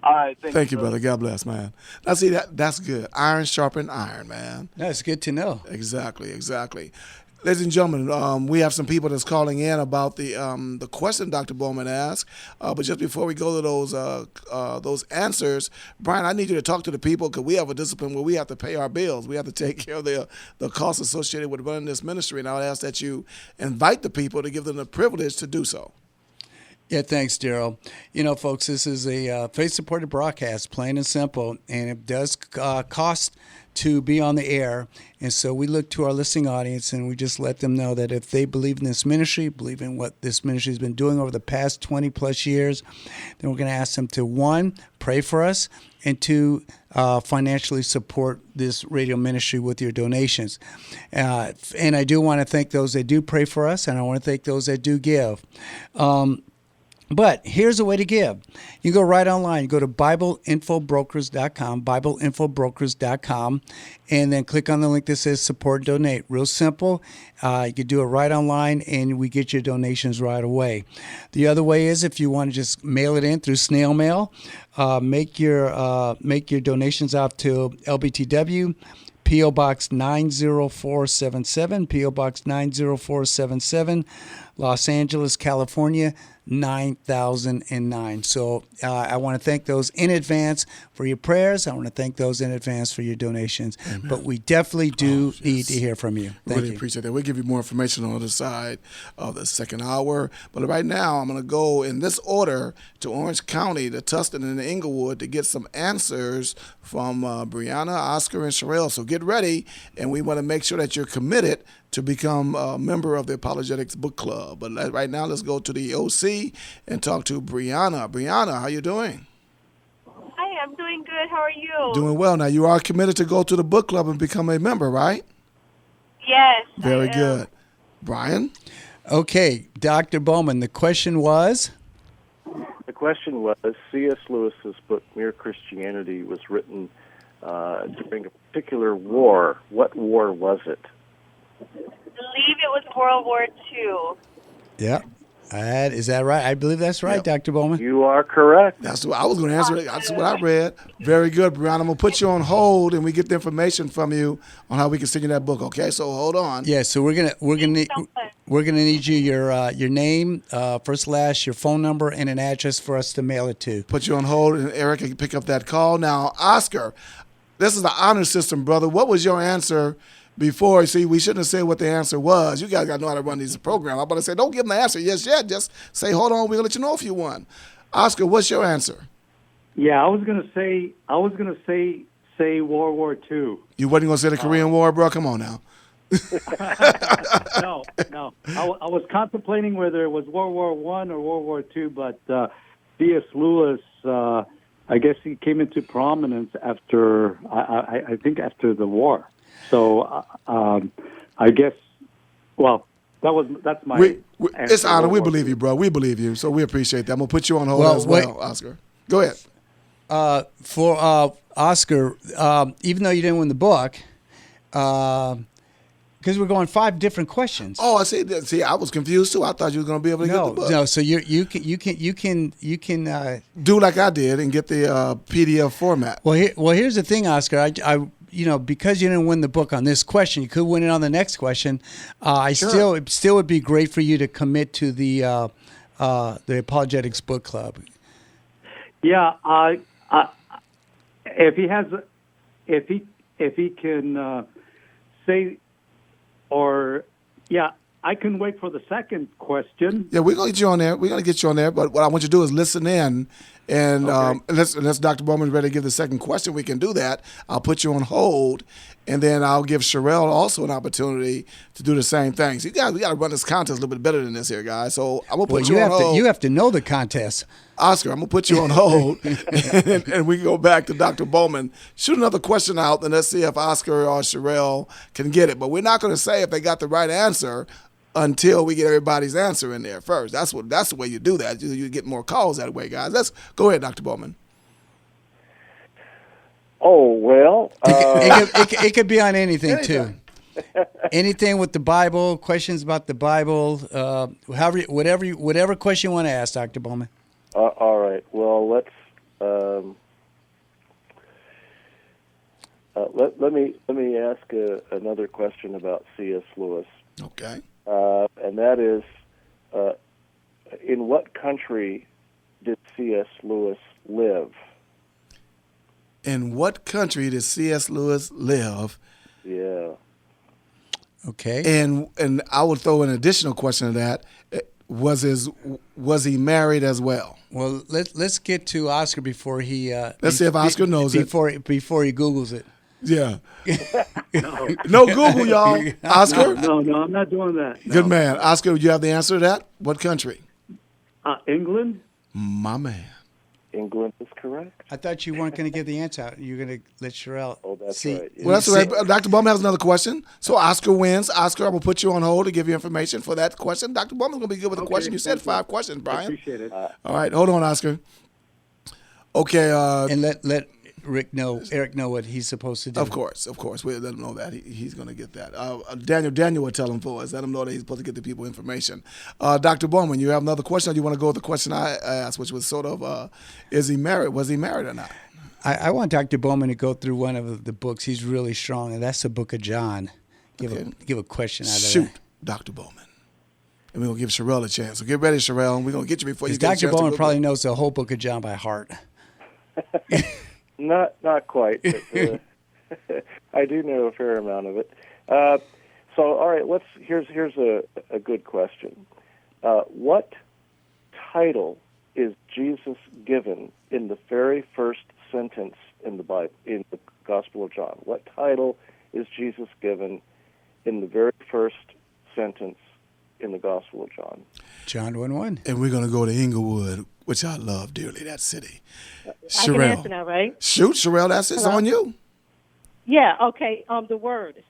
All right,
Thank you, brother. God bless, man. Now, see, that's good. Iron sharpened iron, man.
That's good to know.
Exactly. Ladies and gentlemen, we have some people that's calling in about the question Dr. Bowman asked. But just before we go to those answers, Brian, I need you to talk to the people, because we have a discipline where we have to pay our bills. We have to take care of the costs associated with running this ministry. And I would ask that you invite the people to give them the privilege to do so.
Yeah, thanks, Daryl. Folks, this is a faith-supported broadcast, plain and simple, and it does cost to be on the air. And so we look to our listening audience, and we just let them know that if they believe in this ministry, believe in what this ministry has been doing over the past 20-plus years, then we're going to ask them to, 1, pray for us, and 2, financially support this radio ministry with your donations. And I do want to thank those that do pray for us, and I want to thank those that do give. But here's a way to give. You go right online. You go to BibleInfoBrokers.com, BibleInfoBrokers.com, and then click on the link that says Support and Donate. Real simple. You can do it right online, and we get your donations right away. The other way is if you want to just mail it in through snail mail, make your donations out to LBTW, P.O. Box 90477, P.O. Box 90477, Los Angeles, California, 9009. So I want to thank those in advance for your prayers. I want to thank those in advance for your donations. Amen. But we definitely do need to hear from you. Thank
Really
you.
appreciate that. We'll give you more information on the other side of the second hour. But right now, I'm going to go in this order to Orange County, to Tustin and Inglewood, to get some answers from Brianna, Oscar, and Sherelle. So get ready, and we want to make sure that you're committed to become a member of the Apologetics Book Club. But right now, let's go to the OC and talk to Brianna. Brianna, how you doing?
Hi, I'm doing good. How are you?
Doing well. Now, you are committed to go to the book club and become a member, right?
Yes.
Very
I am.
good. Brian?
Okay, Dr. Bowman, the question was?
The question was, C.S. Lewis's book, Mere Christianity, was written during a particular war. What war was it?
I believe it was World War II.
Yeah. Is that right? I believe that's right,
Yep.
Dr. Bowman.
You are correct.
That's what I was going to answer. That's what I read. Very good, Brianna. I'm going to put you on hold, and we get the information from you on how we can send you that book. Okay, so hold on.
Yeah, so we're gonna need you your name, first, last, your phone number, and an address for us to mail it to.
Put you on hold, and Eric can pick up that call. Now, Oscar, this is the honor system, brother. What was your answer before? See, we shouldn't have said what the answer was. You guys got to know how to run these programs. I'm about to say, don't give them the answer yet. Just say, hold on, we'll let you know if you won. Oscar, what's your answer?
Yeah, I was gonna say World War II.
You wasn't going to say the Korean War, bro? Come on now.
No. I was contemplating whether it was World War One or World War II, but C.S. Lewis, I guess he came into prominence after I think after the war. So I guess, well, that's my.
It's honor. We believe you, bro. We believe you. So we appreciate that. I'm gonna put you on hold as well, Oscar. Go ahead.
For Oscar, even though you didn't win the book, because we're going 5 different questions.
Oh, I see. See, I was confused too. I thought you were gonna be able to get the book.
No. So you can
do like I did and get the PDF format.
Well, here's the thing, Oscar. I because you didn't win the book on this question, you could win it on the next question. It still would be great for you to commit to the Apologetics Book Club.
Yeah, if he can say, or I can wait for the second question.
Yeah, we're gonna get you on there. We're gonna get you on there. But what I want you to do is listen in, and unless Dr. Bowman is ready to give the second question, we can do that. I'll put you on hold, and then I'll give Sherelle also an opportunity to do the same thing. So we got to run this contest a little bit better than this here, guys. So I'm gonna put you on hold.
You have to know the contest.
Oscar, I'm going to put you on hold, and we can go back to Dr. Bowman. Shoot another question out, and let's see if Oscar or Sherelle can get it. But we're not going to say if they got the right answer until we get everybody's answer in there first. That's the way you do that. You get more calls that way, guys. Let's go ahead, Dr. Bowman.
Oh, well.
It could be on anything, too. Anything with the Bible, questions about the Bible, whatever question you want to ask, Dr. Bowman.
All right. Well, let's let me ask another question about C.S. Lewis.
Okay.
And that is, in what country did C.S. Lewis live?
In what country did C.S. Lewis live?
Yeah.
Okay.
And I would throw an additional question to that. Was he married as well?
Well, let's get to Oscar before he.
Let's see if Oscar knows
before he Googles it.
Yeah. No Google, y'all. Oscar?
No, I'm not doing that. No.
Good man. Oscar, you have the answer to that? What country?
England.
My man.
England is correct.
I thought you weren't going to give the answer out. You were going to let Sherelle.
Oh, that's
see.
right. Yeah.
Well, that's right. Dr. Bowman has another question. So Oscar wins. Oscar, I'm going to put you on hold to give you information for that question. Dr. Bowman's going to be good with the question. You said 5 questions, Brian.
I appreciate it.
All right. Hold on, Oscar. Okay.
And let Eric know what he's supposed to do.
Of course. We let him know that he's going to get that. Daniel will tell him for us. Let him know that he's supposed to get the people information. Dr. Bowman, you have another question, or you want to go with the question I asked, which was sort of, is he married? Was he married or not?
I want Dr. Bowman to go through one of the books. He's really strong, and that's the Book of John. Give a question out of that.
Shoot, Dr. Bowman. And we're going to give Sherelle a chance. So get ready, Sherelle, and we're going to get you before you get a chance.
Dr. Bowman probably knows the whole Book of John by heart.
Not quite, but I do know a fair amount of it. So, all right, here's a good question. What title is Jesus given in the very first sentence in the Bible, in the Gospel of John? What title is Jesus given in the very first sentence in the Gospel of John?
John 1:1.
And we're going to go to Inglewood, which I love dearly, that city.
I can answer now, right?
Shoot, Sherelle, it's on you.
Yeah, okay. The Word.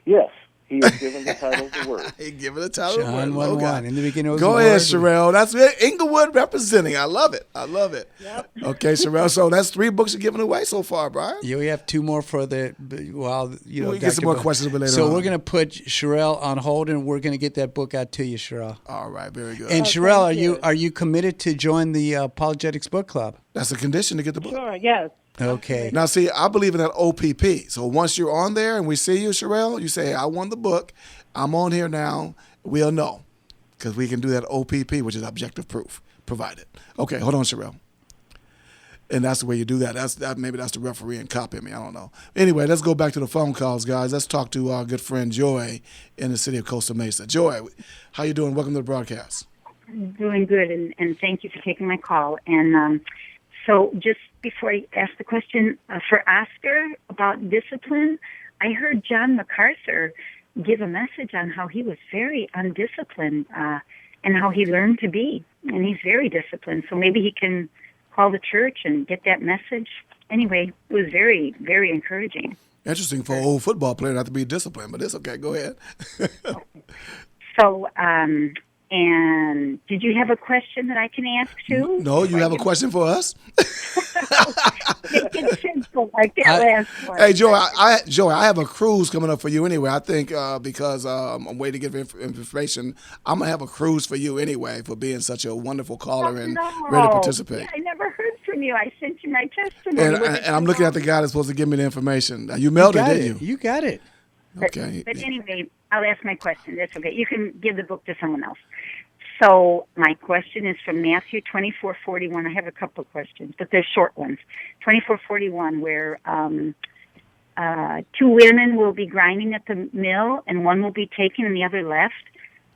Yes, he is given the title of the Word.
He given the title of the
John
Word.
1:1. In the beginning was
Go
the
ahead,
Word.
Sherelle. That's it. Inglewood representing. I love it.
Yep.
Okay, Sherelle. So that's 3 books you're giving away so far, Brian.
Yeah, we have 2 more for the.
We get some more questions a bit later
So
on.
we're going to put Sherelle on hold, and we're going to get that book out to you, Sherelle.
All right, very good.
And
Oh,
Sherelle,
thank you.
are you committed to join the Apologetics Book Club?
That's a condition to get the book.
Sure, yes.
Okay.
Now, see, I believe in that OPP. So once you're on there and we see you, Sherelle, you say, I won the book. I'm on here now. We'll know because we can do that OPP, which is objective proof, provided. Okay, hold on, Sherelle. And that's the way you do that. Maybe that's the referee and copying me. I don't know. Anyway, let's go back to the phone calls, guys. Let's talk to our good friend Joy in the city of Costa Mesa. Joy, how you doing? Welcome to the broadcast.
Doing good, and thank you for taking my call. And So just before I ask the question, for Oscar about discipline, I heard John MacArthur give a message on how he was very undisciplined and how he learned to be. And he's very disciplined. So maybe he can call the church and get that message. Anyway, it was very, very encouraging.
Interesting for an old football player not to be disciplined, but it's okay. Go ahead.
So, and did you have a question that I can ask too?
No, you have a question for us?
It's simple like that last one.
Hey, Joey, I have a cruise coming up for you anyway. I think because I'm waiting to get information, I'm going to have a cruise for you anyway for being such a wonderful caller and ready to participate.
I never heard from you. I sent you my testimony.
And I'm looking at the guy that's supposed to give me the information. You mailed it, didn't you?
You got it.
Okay.
But anyway, I'll ask my question. That's okay. You can give the book to someone else. So my question is from Matthew 24:41. I have a couple of questions, but they're short ones. 24:41, where 2 women will be grinding at the mill, and one will be taken and the other left.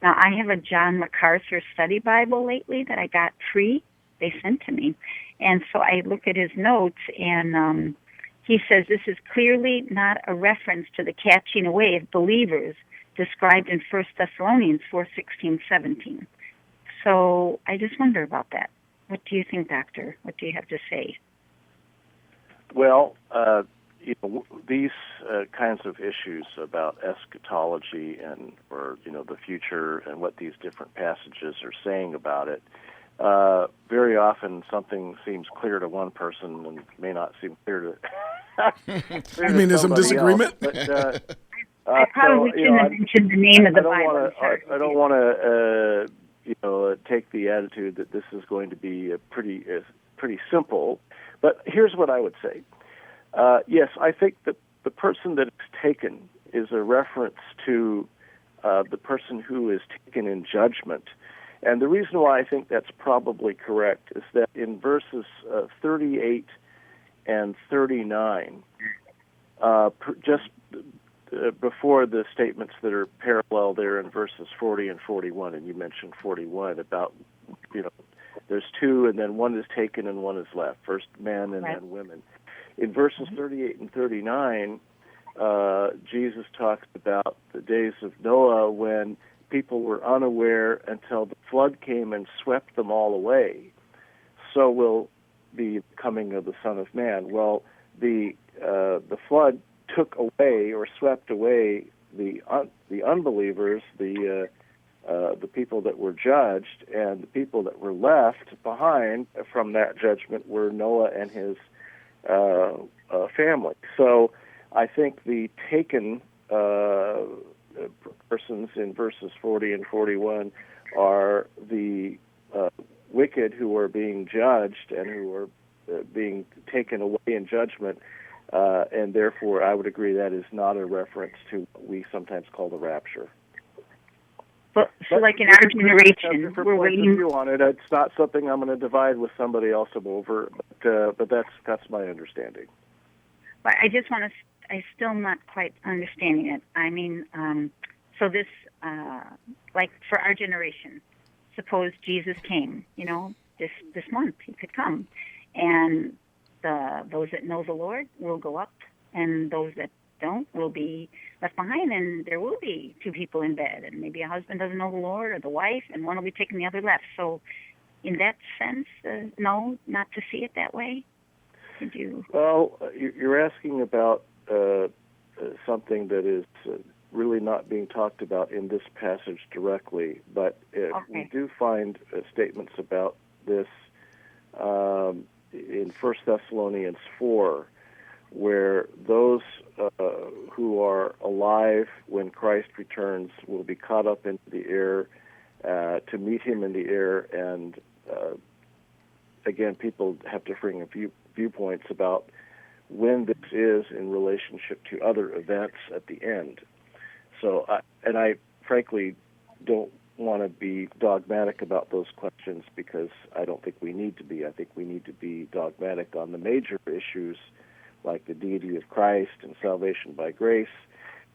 Now, I have a John MacArthur study Bible lately that I got free. They sent to me. And so I look at his notes, and he says this is clearly not a reference to the catching away of believers described in 1 Thessalonians 4:16-17. So I just wonder about that. What do you think, Doctor? What do you have to say?
Well, these kinds of issues about eschatology or the future and what these different passages are saying about it, very often something seems clear to one person and may not seem clear to
You mean there's some disagreement?
I probably shouldn't have mentioned the name of the Bible.
I don't want to take the attitude that this is going to be pretty simple. But here's what I would say. Yes, I think that the person that is taken is a reference to the person who is taken in judgment. And the reason why I think that's probably correct is that in verses 38 and 39, before the statements that are parallel there in verses 40 and 41, and you mentioned 41 about, there's 2 and then one is taken and one is left, first men and then women. In verses 38 and 39, Jesus talks about the days of Noah when people were unaware until the flood came and swept them all away. So will be the coming of the Son of Man. Well, the flood took away or swept away the unbelievers, the people that were judged, and the people that were left behind from that judgment were Noah and his family. So I think the taken persons in verses 40 and 41 are the wicked who are being judged and who are being taken away in judgment. And therefore, I would agree that is not a reference to what we sometimes call the rapture.
But like in our generation, we're waiting.
View on it. It's not something I'm going to divide with somebody else over, but that's my understanding.
But I just want to. I'm still not quite understanding it. I mean, so this, like for our generation, suppose Jesus came. This month he could come, and those that know the Lord will go up, and those that don't will be left behind, and there will be 2 people in bed, and maybe a husband doesn't know the Lord or the wife, and one will be taking the other left. So in that sense, no, not to see it that way. Could you? Well,
you're asking about something that is really not being talked about in this passage directly, but we do find statements about this in 1 Thessalonians 4, where those who are alive when Christ returns will be caught up into the air to meet him in the air. And again, people have differing viewpoints about when this is in relationship to other events at the end. So, I frankly don't want to be dogmatic about those questions because I don't think we need to be. I think we need to be dogmatic on the major issues like the deity of Christ and salvation by grace,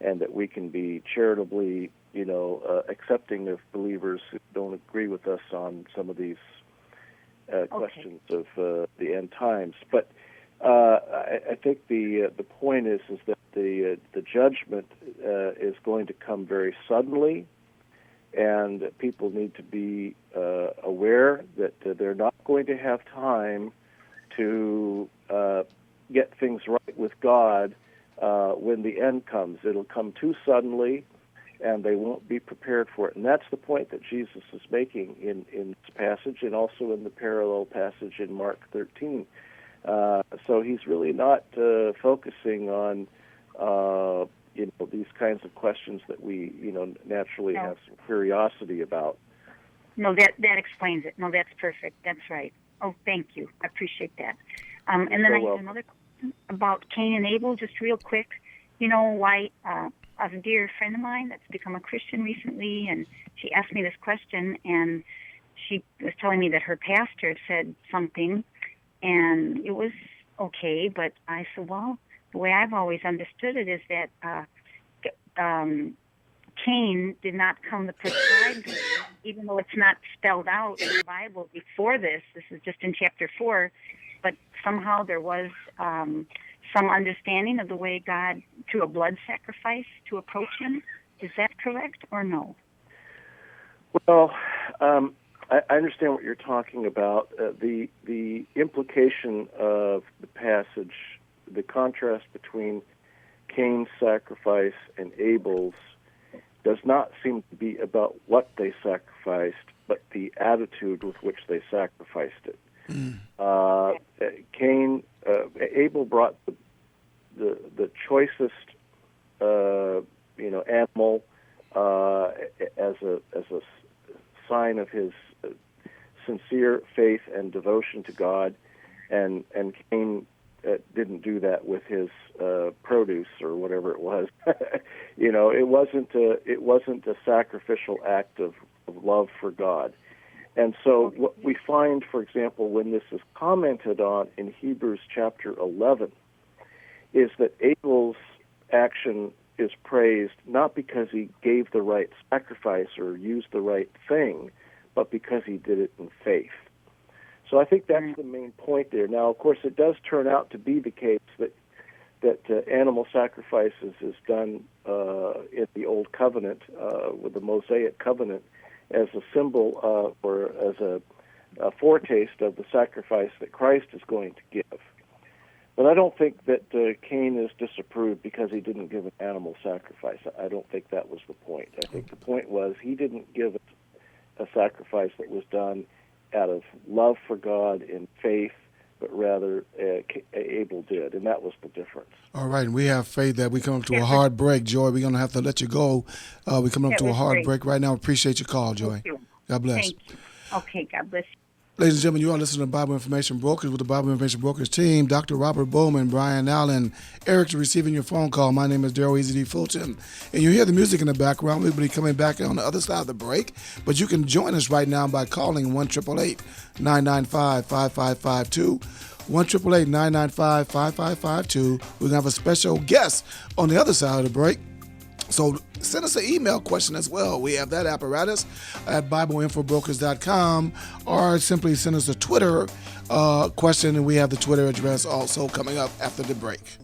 and that we can be charitably, accepting of believers who don't agree with us on some of these questions of the end times. But I think the point is that the judgment is going to come very suddenly, and people need to be aware that they're not going to have time to get things right with God when the end comes. It'll come too suddenly, and they won't be prepared for it. And that's the point that Jesus is making in this passage, and also in the parallel passage in Mark 13. So he's really not focusing on these kinds of questions that we naturally have some curiosity about.
No, that explains it. No, that's perfect. That's right. Oh, thank you. I appreciate that. And then I have another question about Cain and Abel, just real quick. You know why? A dear friend of mine that's become a Christian recently, and she asked me this question, and she was telling me that her pastor said something, and it was okay, but I said, well, the way I've always understood it is that Cain did not come the prescribed way, even though it's not spelled out in the Bible before this. This is just in chapter 4, but somehow there was some understanding of the way God, through a blood sacrifice, to approach him. Is that correct or no?
Well, I understand what you're talking about. The implication of the passage, the contrast between Cain's sacrifice and Abel's, does not seem to be about what they sacrificed, but the attitude with which they sacrificed it. Abel brought the choicest animal as a sign of his sincere faith and devotion to God, and Cain didn't do that with his produce or whatever it was. It wasn't a sacrificial act of love for God. And so what we find, for example, when this is commented on in Hebrews chapter 11, is that Abel's action is praised not because he gave the right sacrifice or used the right thing, but because he did it in faith. So I think that's the main point there. Now, of course, it does turn out to be the case that animal sacrifices is done in the Old Covenant, with the Mosaic Covenant, as a symbol or as a foretaste of the sacrifice that Christ is going to give. But I don't think that Cain is disapproved because he didn't give an animal sacrifice. I don't think that was the point. I think the point was he didn't give a sacrifice that was done out of love for God and faith, but rather Abel did, and that was the difference.
All right, and we have faith that we come up to a hard break, Joy. We're going to have to let you go. We're coming up to a hard break right now. Appreciate your call, Joy.
Thank you.
God bless.
Thank you. Okay, God bless you.
Ladies and gentlemen, you are listening to Bible Information Brokers with the Bible Information Brokers team. Dr. Robert Bowman, Brian Allen, Eric's receiving your phone call. My name is Daryl Easy D. Fulton. And you hear the music in the background. We'll be coming back on the other side of the break. But you can join us right now by calling 1-888-995-5552. 1-888-995-5552. We're going to have a special guest on the other side of the break. So send us an email question as well. We have that apparatus at BibleInfoBrokers.com, or simply send us a Twitter question, and we have the Twitter address also coming up after the break.